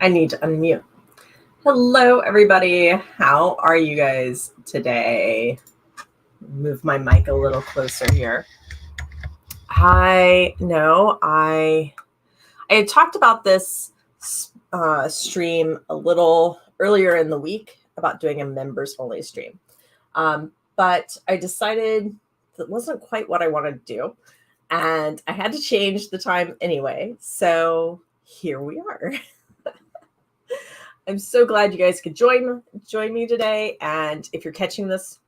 I need to unmute. Hello, everybody. How are you guys today? Move my mic a little closer here. I know I had talked about this stream a little earlier in the week about doing a members only stream. But I decided that wasn't quite what I wanted to do. And I had to change the time anyway. So here we are. I'm so glad you guys could join me today. And if you're catching this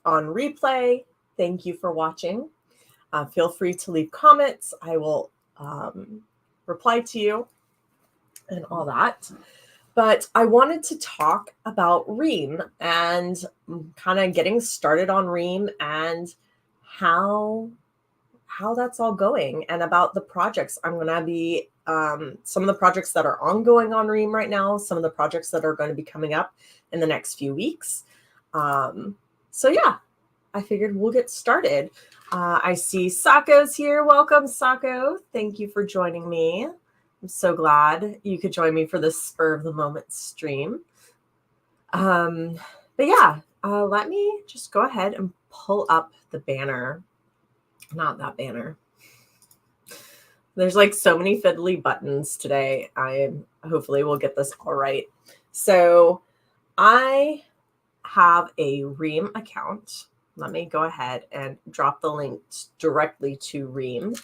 on replay, thank you for watching. Feel free to leave comments. I will reply to you and all that. But I wanted to talk about Ream and kind of getting started on Ream and how that's all going, and about the projects I'm going to be some of the projects that are ongoing on Ream right now, some of the projects that are going to be coming up in the next few weeks. So yeah, I figured we'll get started. I see Sako's here. Welcome, Sako. Thank you for joining me. I'm so glad you could join me for this spur of the moment stream. But yeah, let me just go ahead and pull up the banner. Not that banner. There's like so many fiddly buttons today. Hopefully we'll get this all right. So I have a Ream account. Let me go ahead and drop the link directly to Ream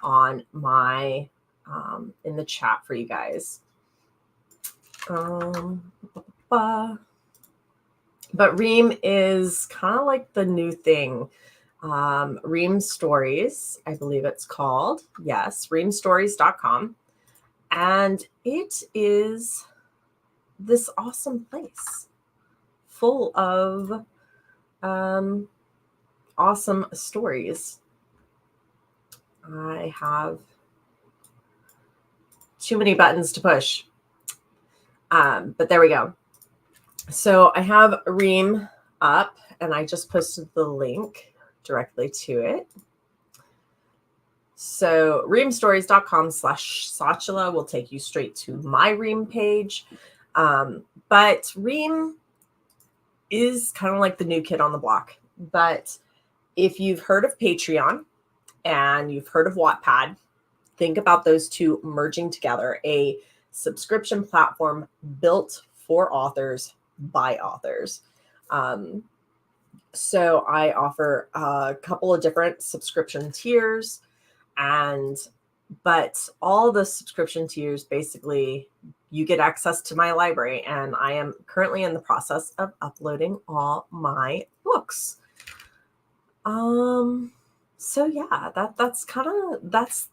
on my in the chat for you guys. But Ream is kind of like the new thing. Ream Stories, I believe it's called. Yes, reamstories.com. And it is this awesome place full of awesome stories. I have too many buttons to push. But there we go. So I have Ream up, and I just posted the link directly to it. So reamstories.com/Sachila will take you straight to my Ream page. But Ream is kind of like the new kid on the block. But if you've heard of Patreon and you've heard of Wattpad, think about those two merging together, a subscription platform built for authors by authors. So I offer a couple of different subscription tiers, but all the subscription tiers, basically, you get access to my library, and I am currently in the process of uploading all my books. So yeah, that's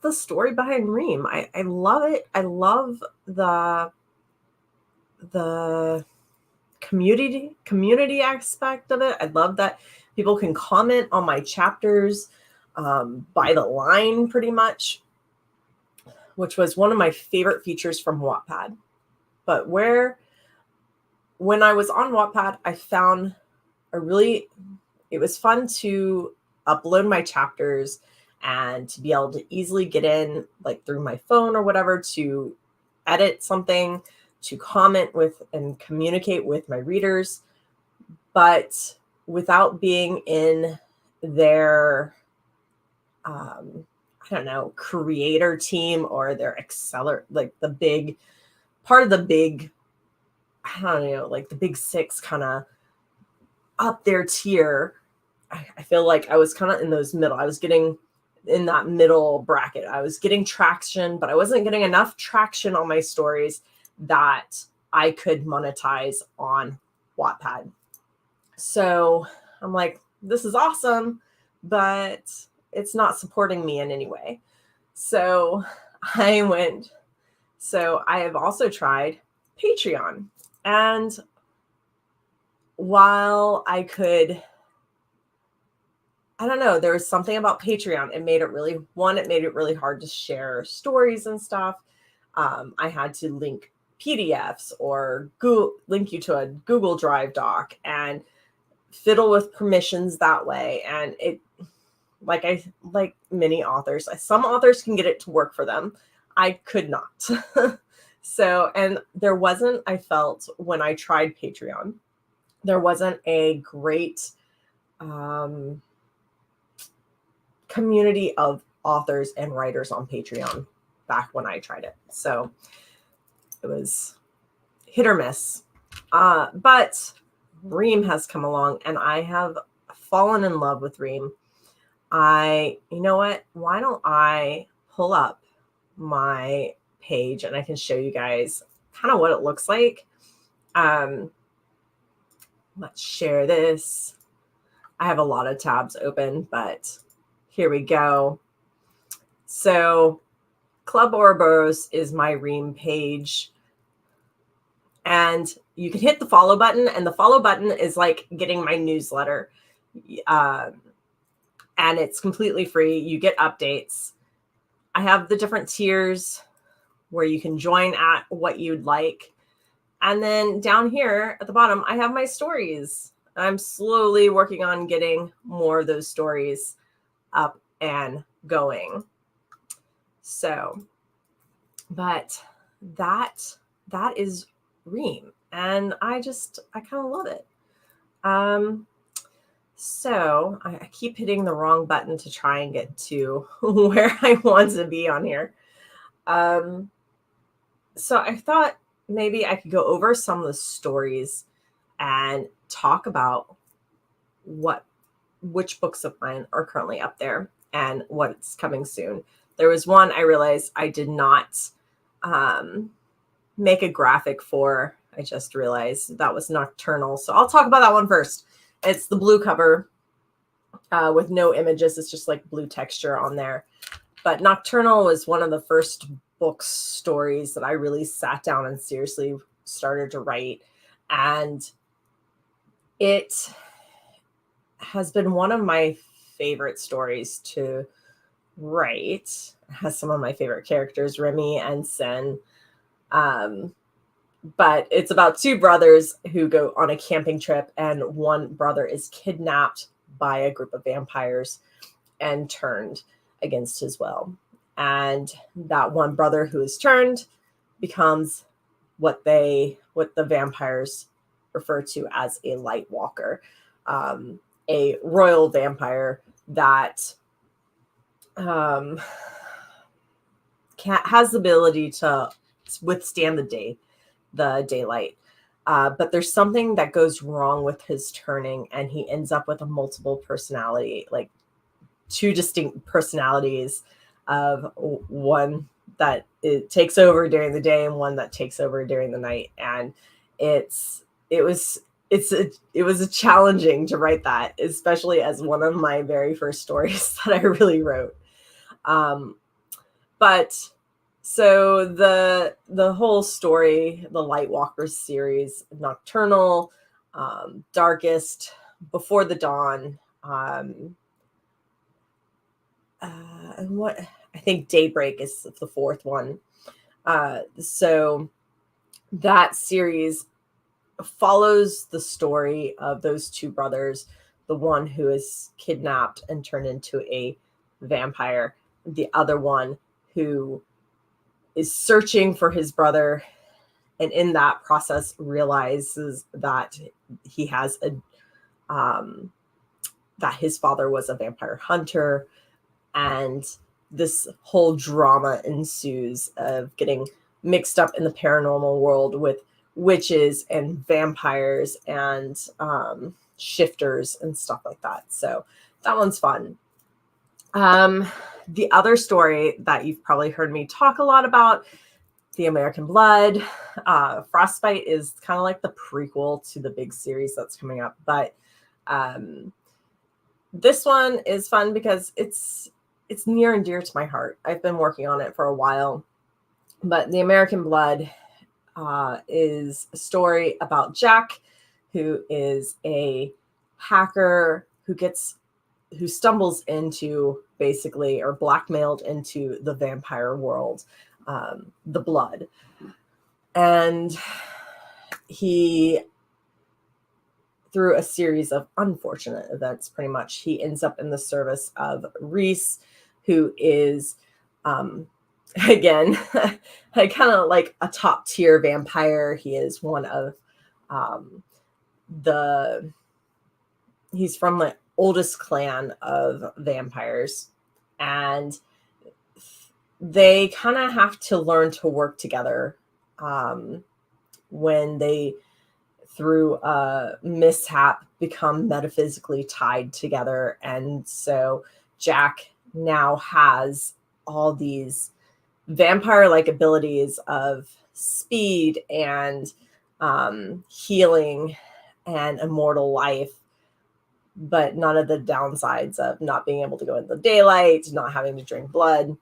the story behind Ream. I love it. I love the community aspect of it. I love that people can comment on my chapters by the line, pretty much, which was one of my favorite features from Wattpad. But when I was on Wattpad, I found it was fun to upload my chapters and to be able to easily get in, like through my phone or whatever, to edit something, to comment with and communicate with my readers, but without being in their, I don't know, creator team or their like the big part of the big, I don't know, like the big six kind of up their tier. I feel like I was kind of in those middle. I was getting in that middle bracket. I was getting traction, but I wasn't getting enough traction on my stories that I could monetize on Wattpad. So I'm like, this is awesome, but it's not supporting me in any way. So I have also tried Patreon. And while I don't know, there was something about Patreon. It made it really hard to share stories and stuff. I had to link PDFs or link you to a Google Drive doc and fiddle with permissions that way. And it, like many authors, some authors can get it to work for them. I could not. So, and there wasn't, I felt when I tried Patreon, there wasn't a great community of authors and writers on Patreon back when I tried it. So it was hit or miss. But Ream has come along and I have fallen in love with Ream. You know what? Why don't I pull up my page and I can show you guys kind of what it looks like. Let's share this. I have a lot of tabs open, but here we go. So Club Ouroboros is my Ream page. And you can hit the follow button, and the follow button is like getting my newsletter. And it's completely free. You get updates. I have the different tiers where you can join at what you'd like. And then down here at the bottom, I have my stories. I'm slowly working on getting more of those stories up and going. So, but that is Ream, and I kind of love it. So I keep hitting the wrong button to try and get to where I want to be on here. So I thought maybe I could go over some of the stories and talk about which books of mine are currently up there and what's coming soon. There was one I realized I did not make a graphic for. I just realized that was Nocturnal. So I'll talk about that one first. It's the blue cover with no images. It's just like blue texture on there. But Nocturnal was one of the first book stories that I really sat down and seriously started to write. And it has been one of my favorite stories to write. It has some of my favorite characters, Remy and Sen. But it's about two brothers who go on a camping trip, and one brother is kidnapped by a group of vampires and turned against his will. And that one brother who is turned becomes what the vampires refer to as a light walker, a royal vampire that has the ability to withstand the daylight. But there's something that goes wrong with his turning, and he ends up with a multiple personality, like two distinct personalities of one that it takes over during the day and one that takes over during the night. And it was challenging to write that, especially as one of my very first stories that I really wrote. But so the whole story, the Lightwalkers series, Nocturnal, Darkest, Before the Dawn, and what I think Daybreak is the fourth one. So that series follows the story of those two brothers, the one who is kidnapped and turned into a vampire, the other one who is searching for his brother, and in that process realizes that he has that his father was a vampire hunter. And this whole drama ensues of getting mixed up in the paranormal world with witches and vampires and shifters and stuff like that. So that one's fun. The other story that you've probably heard me talk a lot about, The American Blood. Frostbite is kind of like the prequel to the big series that's coming up. But this one is fun because it's near and dear to my heart. I've been working on it for a while. But The American Blood is a story about Jack, who is a hacker who stumbles into basically, or blackmailed into, the vampire world, the Blood. And he, through a series of unfortunate events, pretty much, he ends up in the service of Reese, who is again, kind of like a top tier vampire. He is one of um, the, he's from the oldest clan of vampires. And they kind of have to learn to work together when they, through a mishap, become metaphysically tied together. And so Jack now has all these vampire-like abilities of speed and healing and immortal life, but none of the downsides of not being able to go in the daylight, not having to drink blood.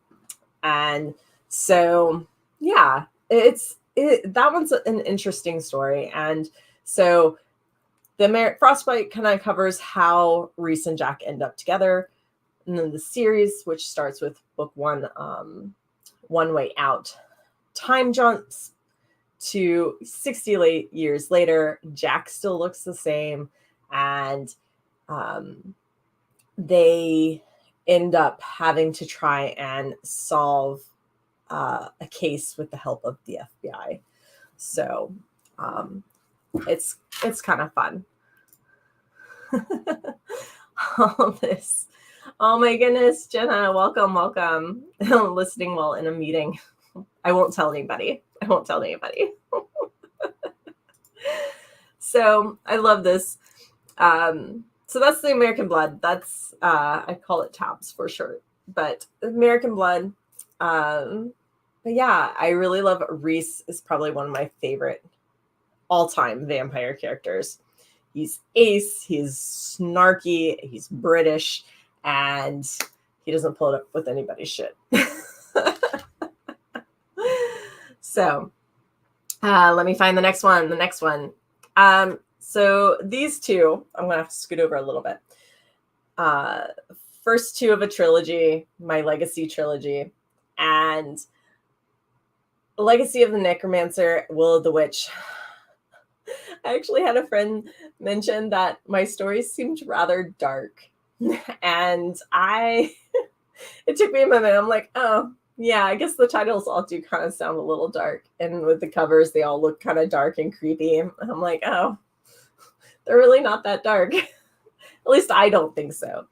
And so, yeah, that one's an interesting story. And so the Frostbite kind of covers how Reese and Jack end up together. And then the series, which starts with book one, One Way Out, time jumps to 60 years later. Jack still looks the same. And they end up having to try and solve a case with the help of the FBI. So it's kind of fun. All this. Oh my goodness, Jenna, welcome. Listening while in a meeting. I won't tell anybody. So I love this. So that's the American Blood. That's I call it tabs for short, but American Blood. But yeah, I really love Reese. Is probably one of my favorite all-time vampire characters. He's ace. He's snarky. He's British, and he doesn't pull it up with anybody's shit. So let me find the next one. So these two, I'm going to have to scoot over a little bit. First two of a trilogy, my Legacy trilogy, and Legacy of the Necromancer, Will of the Witch. I actually had a friend mention that my stories seemed rather dark. And it took me a moment. I'm like, oh, yeah, I guess the titles all do kind of sound a little dark. And with the covers, they all look kind of dark and creepy. And I'm like, oh, they're really not that dark. At least I don't think so.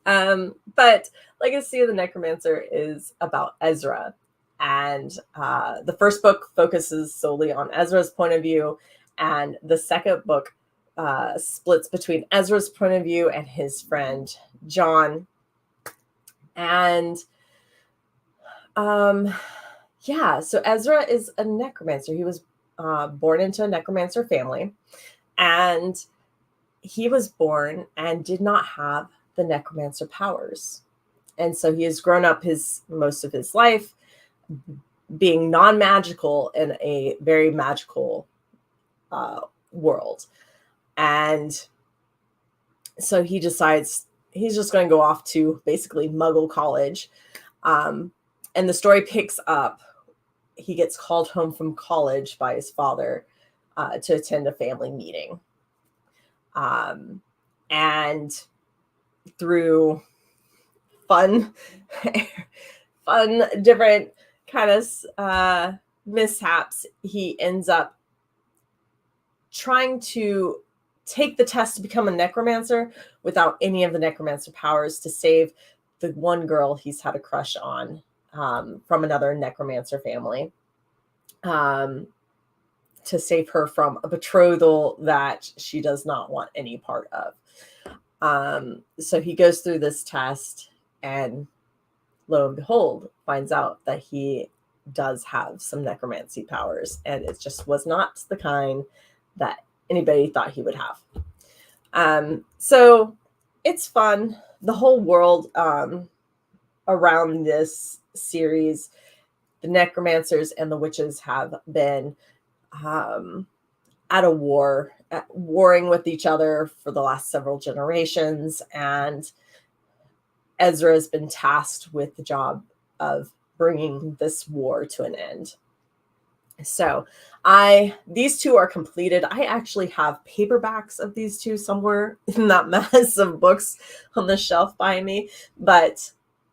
But Legacy of the Necromancer is about Ezra. And the first book focuses solely on Ezra's point of view. And the second book splits between Ezra's point of view and his friend, John. And yeah, so Ezra is a necromancer. He was born into a necromancer family. And he was born and did not have the necromancer powers. And so he has grown up most of his life being non-magical in a very magical world. And so he decides he's just going to go off to basically Muggle college. And the story picks up. He gets called home from college by his father to attend a family meeting. And through fun different kind of mishaps, he ends up trying to take the test to become a necromancer without any of the necromancer powers to save the one girl he's had a crush on from another necromancer family, to save her from a betrothal that she does not want any part of. So he goes through this test and lo and behold, finds out that he does have some necromancy powers, and it just was not the kind that anybody thought he would have. So it's fun. The whole world around this series, the necromancers and the witches have been at a war, warring with each other for the last several generations. And Ezra has been tasked with the job of bringing this war to an end. So these two are completed. I actually have paperbacks of these two somewhere in that mess of books on the shelf by me. But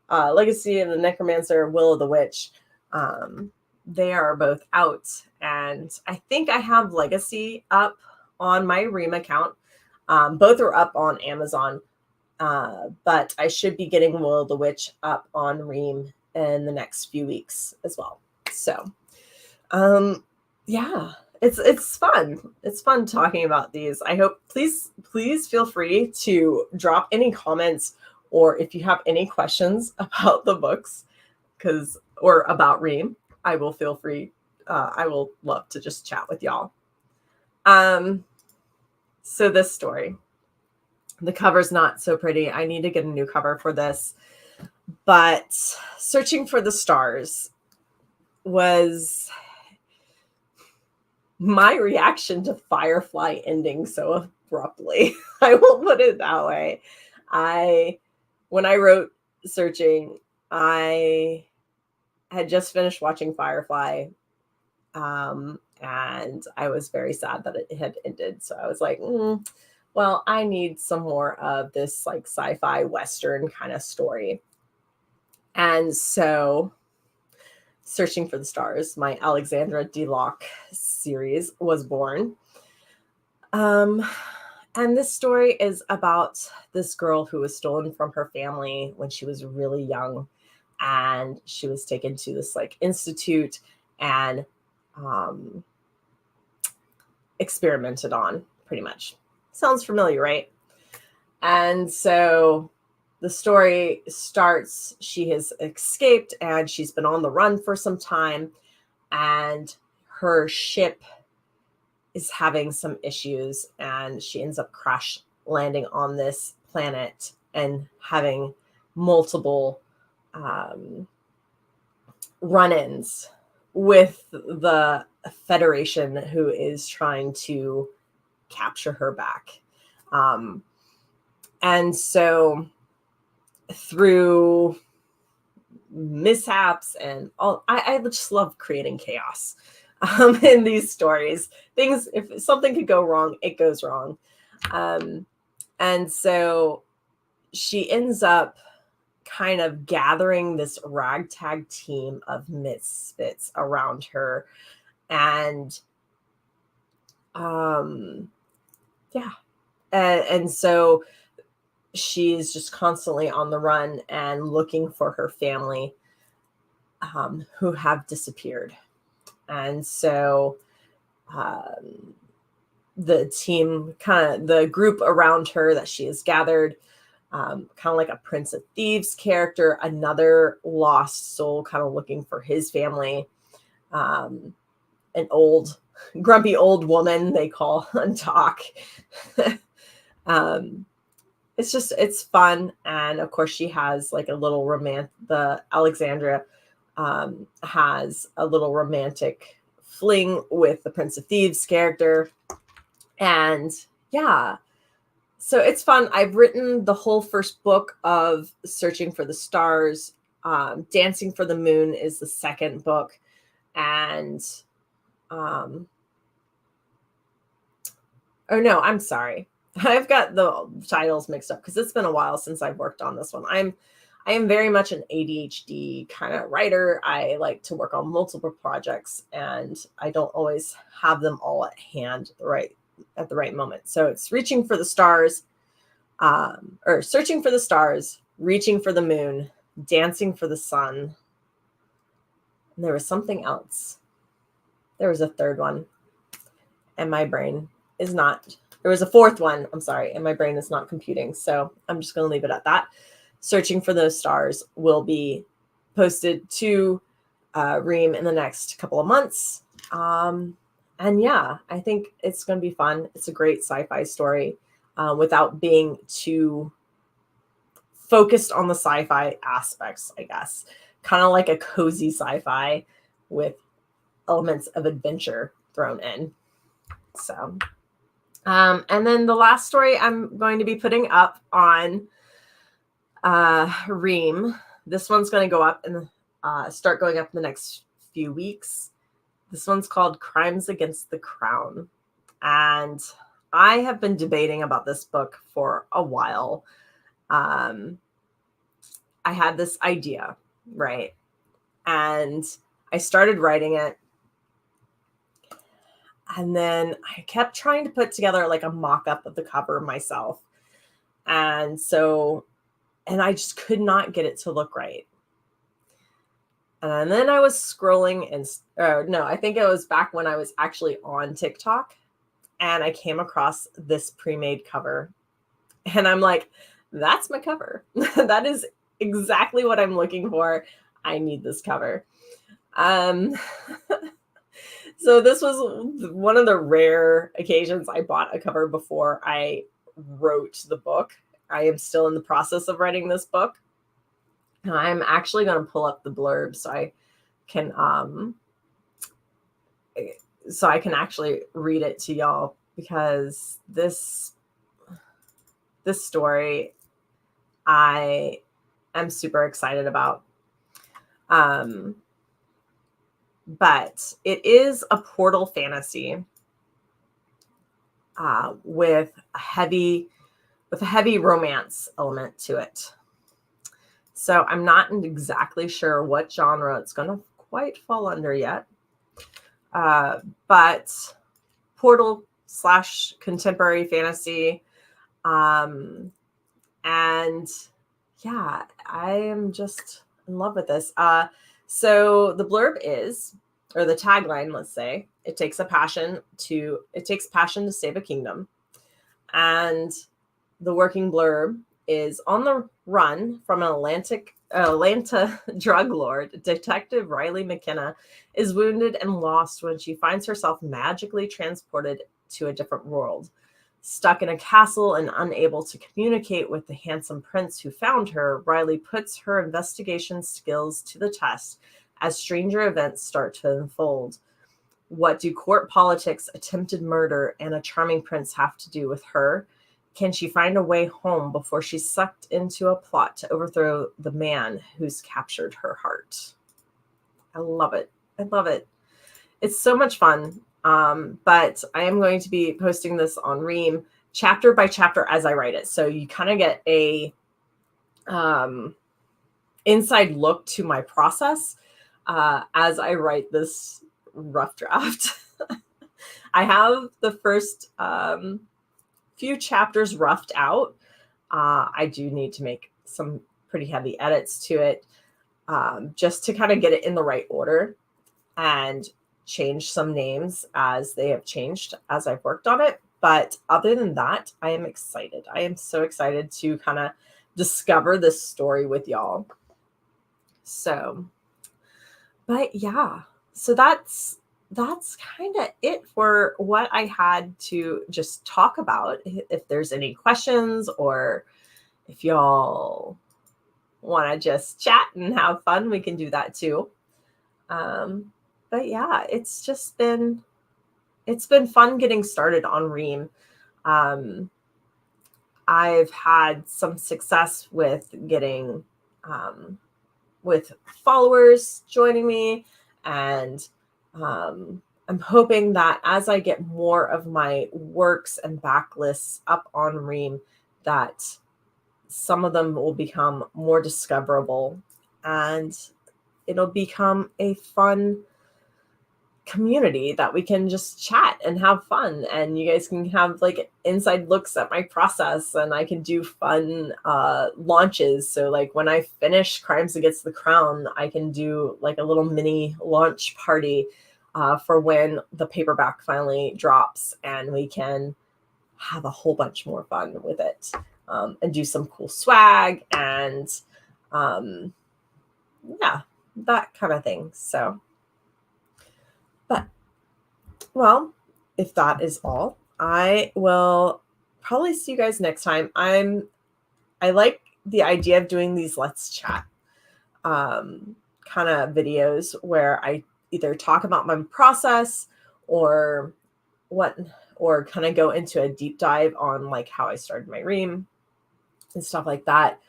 Legacy of the Necromancer, Will of the Witch They are both out, and I think I have Legacy up on my Ream account. Both are up on Amazon, but I should be getting Will the Witch up on Ream in the next few weeks as well. So, yeah, it's fun. It's fun talking about these. I hope please feel free to drop any comments, or if you have any questions about the books, or about Ream, I will feel free. I will love to just chat with y'all. So this story, the cover's not so pretty. I need to get a new cover for this. But Searching for the Stars was my reaction to Firefly ending so abruptly. I will put it that way. When I wrote Searching, I had just finished watching Firefly, and I was very sad that it had ended. So I was like, well, I need some more of this like sci-fi Western kind of story. And so Searching for the Stars, my Alexandra D. Locke series, was born. And this story is about this girl who was stolen from her family when she was really young. And she was taken to this like institute and experimented on, pretty much. Sounds familiar, right? And so the story starts, she has escaped and she's been on the run for some time, and her ship is having some issues, and she ends up crash landing on this planet and having multiple run-ins with the Federation, who is trying to capture her back. And so through mishaps and all, I just love creating chaos in these stories. If something could go wrong, it goes wrong. And so she ends up kind of gathering this ragtag team of misfits around her. And and so she's just constantly on the run and looking for her family, who have disappeared. And so the team, the group around her that she has gathered, kind of like a Prince of Thieves character, another lost soul kind of looking for his family, an old grumpy old woman they call Untalk. It's fun. And of course she has like a little the Alexandra has a little romantic fling with the Prince of Thieves character. And yeah, so it's fun. I've written the whole first book of Searching for the Stars. Dancing for the Moon is the second book. And oh no, I'm sorry. I've got the titles mixed up because it's been a while since I've worked on this one. I am very much an ADHD kind of writer. I like to work on multiple projects, and I don't always have them all at hand at the right moment. So it's Reaching for the Stars, or Searching for the Stars, Reaching for the Moon, Dancing for the Sun. And there was something else. There was a third one, and my brain is not. There was a fourth one, I'm sorry, and my brain is not computing. So I'm just going to leave it at that. Searching for those Stars will be posted to Ream in the next couple of months. And yeah, I think it's going to be fun. It's a great sci-fi story without being too focused on the sci-fi aspects, I guess. Kind of like a cozy sci-fi with elements of adventure thrown in. So... and then the last story I'm going to be putting up on Ream. This one's going to go up and start going up in the next few weeks. This one's called Crimes Against the Crown. And I have been debating about this book for a while. I had this idea, right? And I started writing it. And then I kept trying to put together like a mock-up of the cover myself. And I just could not get it to look right. And then I was scrolling I think it was back when I was actually on TikTok, and I came across this pre-made cover. And I'm like, that's my cover. That is exactly what I'm looking for. I need this cover. So this was one of the rare occasions I bought a cover before I wrote the book. I am still in the process of writing this book. And I'm actually going to pull up the blurb so I can actually read it to y'all, because this story I am super excited about. But it is a portal fantasy with a heavy romance element to it. So I'm not exactly sure what genre it's going to quite fall under yet. But portal / contemporary fantasy. And yeah, I am just in love with this. So the blurb is, or the tagline, let's say, it takes passion to save a kingdom. And the working blurb is, on the run from an Atlanta drug lord, Detective Riley McKenna is wounded and lost when she finds herself magically transported to a different world. Stuck in a castle and unable to communicate with the handsome prince who found her, Riley puts her investigation skills to the test as stranger events start to unfold. What do court politics, attempted murder, and a charming prince have to do with her? Can she find a way home before she's sucked into a plot to overthrow the man who's captured her heart? I love it. I love it. It's so much fun. But I am going to be posting this on Ream chapter by chapter as I write it. So you kind of get a inside look to my process as I write this rough draft. I have the first few chapters roughed out. I do need to make some pretty heavy edits to it just to kind of get it in the right order and change some names as they have changed as I've worked on it. But other than that, I am excited. I am so excited to kind of discover this story with y'all. So, but yeah, so that's kind of it for what I had to just talk about. If there's any questions, or if y'all want to just chat and have fun, we can do that too. But yeah, it's been fun getting started on Ream. I've had some success with getting with followers joining me, and I'm hoping that as I get more of my works and backlists up on Ream, that some of them will become more discoverable, and it'll become a fun community that we can just chat and have fun, and you guys can have like inside looks at my process, and I can do fun launches. So like when I finish Crimes Against the Crown, I can do like a little mini launch party for when the paperback finally drops, and we can have a whole bunch more fun with it, and do some cool swag and yeah, that kind of thing. So but, well, if that is all, I will probably see you guys next time. I like the idea of doing these Let's Chat kind of videos where I either talk about my process or kind of go into a deep dive on like how I started my Ream and stuff like that.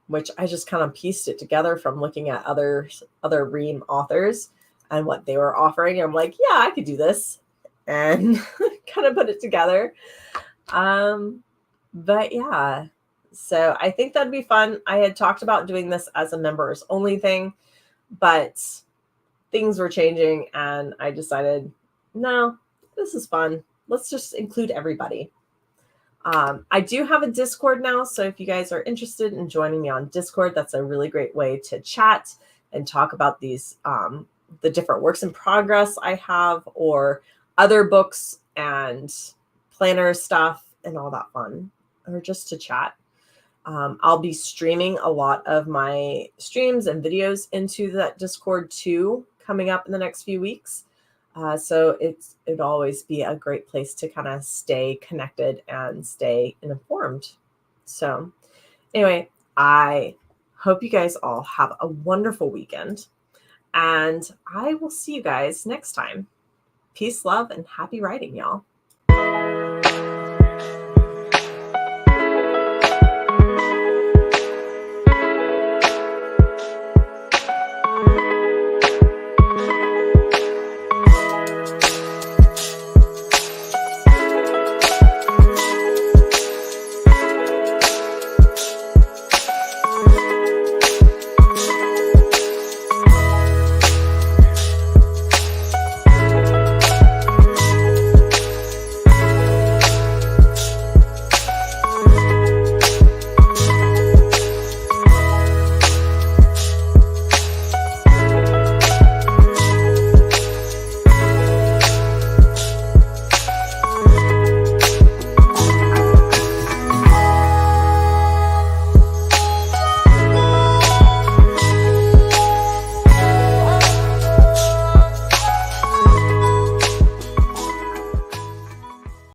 Which I just kind of pieced it together from looking at other Ream authors and what they were offering. I'm like, yeah, I could do this, and kind of put it together. But yeah, so I think that'd be fun. I had talked about doing this as a members only thing, but things were changing, and I decided, no, this is fun. Let's just include everybody. I do have a Discord now, so if you guys are interested in joining me on Discord, that's a really great way to chat and talk about these the different works in progress I have, or other books and planner stuff and all that fun, or just to chat. I'll be streaming a lot of my streams and videos into that Discord too, coming up in the next few weeks. So it'd always be a great place to kind of stay connected and stay informed. So anyway, I hope you guys all have a wonderful weekend, and I will see you guys next time. Peace, love, and happy writing, y'all.